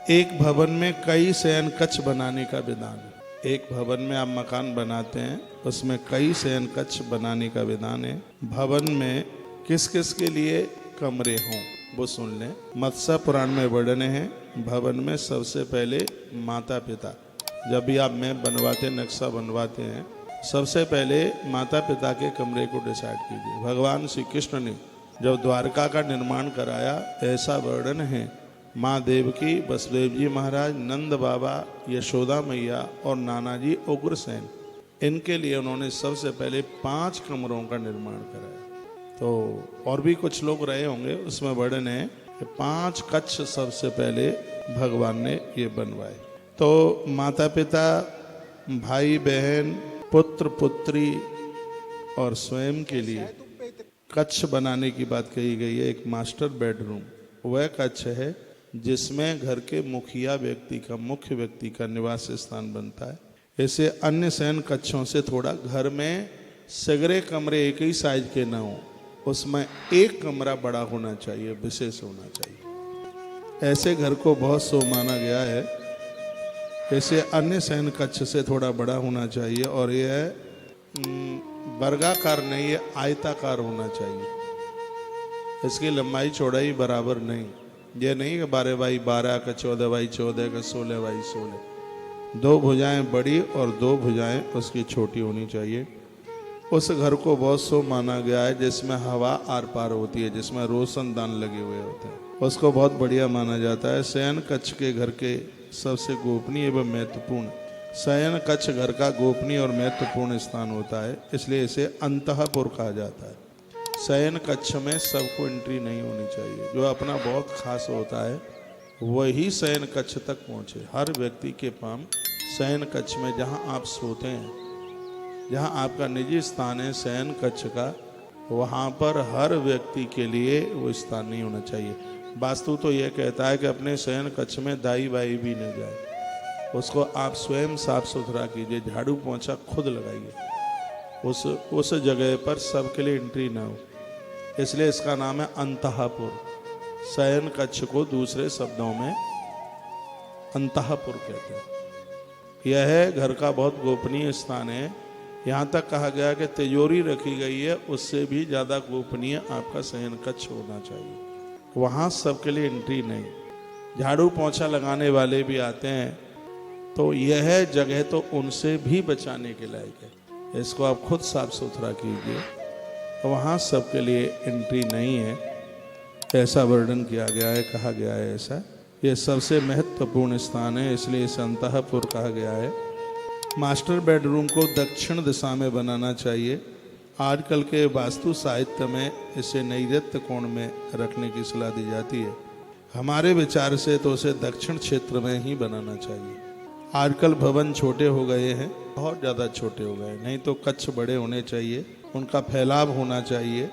एक भवन में कई शयन कक्ष बनाने का विधान है। एक भवन में आप मकान बनाते हैं, उसमें कई शयन कक्ष बनाने का विधान है। भवन में किस किस के लिए कमरे हों वो सुन लें। मत्स्य पुराण में वर्णन है। भवन में सबसे पहले माता पिता, जब भी आप मैप बनवाते नक्शा बनवाते हैं, सबसे पहले माता पिता के कमरे को डिसाइड कीजिए। भगवान श्री कृष्ण ने जब द्वारका का निर्माण कराया, ऐसा वर्णन है, माँ देवकी, वसुदेव जी महाराज, नंद बाबा, यशोदा मैया और नाना जी उग्रसेन, इनके लिए उन्होंने सबसे पहले 5 कमरों का निर्माण कराया। तो और भी कुछ लोग रहे होंगे, उसमें वर्णन है कि 5 कक्ष सबसे पहले भगवान ने ये बनवाए। तो माता पिता, भाई बहन, पुत्र पुत्री और स्वयं के लिए कक्ष बनाने की बात कही गई है। एक मास्टर बेडरूम वह कक्ष है जिसमें घर के मुखिया व्यक्ति का, मुख्य व्यक्ति का निवास स्थान बनता है। ऐसे अन्य शयन कक्षों से थोड़ा घर में सगरे कमरे एक ही साइज के न हो, उसमें एक कमरा बड़ा होना चाहिए, विशेष होना चाहिए। ऐसे घर को बहुत शुभ माना गया है। ऐसे अन्य शयन कक्ष से थोड़ा बड़ा होना चाहिए और यह वर्गाकार नहीं, ये आयताकार होना चाहिए। इसकी लंबाई चौड़ाई बराबर नहीं। ये नहीं कि 12 बाई 12 का, 14 बाई 14 का, 16 बाई 16। 2 भुजाएं बड़ी और 2 भुजाएं उसकी छोटी होनी चाहिए। उस घर को बहुत शुभ माना गया है जिसमें हवा आर पार होती है, जिसमें रोशनदान लगे हुए होते हैं, उसको बहुत बढ़िया माना जाता है। शयन कक्ष के घर के सबसे गोपनीय एवं महत्वपूर्ण, शयन कक्ष घर का गोपनीय और महत्वपूर्ण स्थान होता है, इसलिए इसे अंतःपुर कहा जाता है। शयन कक्ष में सबको एंट्री नहीं होनी चाहिए। जो अपना बहुत खास होता है वही शयन कक्ष तक पहुँचे। हर व्यक्ति के पाम शयन कक्ष में, जहाँ आप सोते हैं, जहाँ आपका निजी स्थान है शयन कक्ष का, वहाँ पर हर व्यक्ति के लिए वो स्थान नहीं होना चाहिए। वास्तु तो यह कहता है कि अपने शयन कक्ष में दाई बाई भी न जाए, उसको आप स्वयं साफ सुथरा कीजिए, झाड़ू पोंछा खुद लगाइए। उस जगह पर सबके लिए एंट्री ना हो, इसलिए इसका नाम है अंतःपुर। शयन कक्ष को दूसरे शब्दों में अंतःपुर कहते हैं। यह घर का बहुत गोपनीय स्थान है। यहाँ तक कहा गया कि तिजोरी रखी गई है, उससे भी ज़्यादा गोपनीय आपका शयन कक्ष होना चाहिए। वहाँ सबके लिए एंट्री नहीं। झाड़ू पोंछा लगाने वाले भी आते हैं, तो यह जगह तो उनसे भी बचाने के लायक है। इसको आप खुद साफ सुथरा कीजिए। वहाँ सबके लिए एंट्री नहीं है, ऐसा वर्णन किया गया है, कहा गया है ऐसा। ये सबसे महत्वपूर्ण स्थान है, इसलिए इसे अंतःपुर कहा गया है। मास्टर बेडरूम को दक्षिण दिशा में बनाना चाहिए। आजकल के वास्तु साहित्य में इसे नैऋत्य कोण में रखने की सलाह दी जाती है। हमारे विचार से तो उसे दक्षिण क्षेत्र में ही बनाना चाहिए। आजकल भवन छोटे हो गए हैं, बहुत ज़्यादा छोटे हो गए, नहीं तो कक्ष बड़े होने चाहिए, उनका फैलाव होना चाहिए।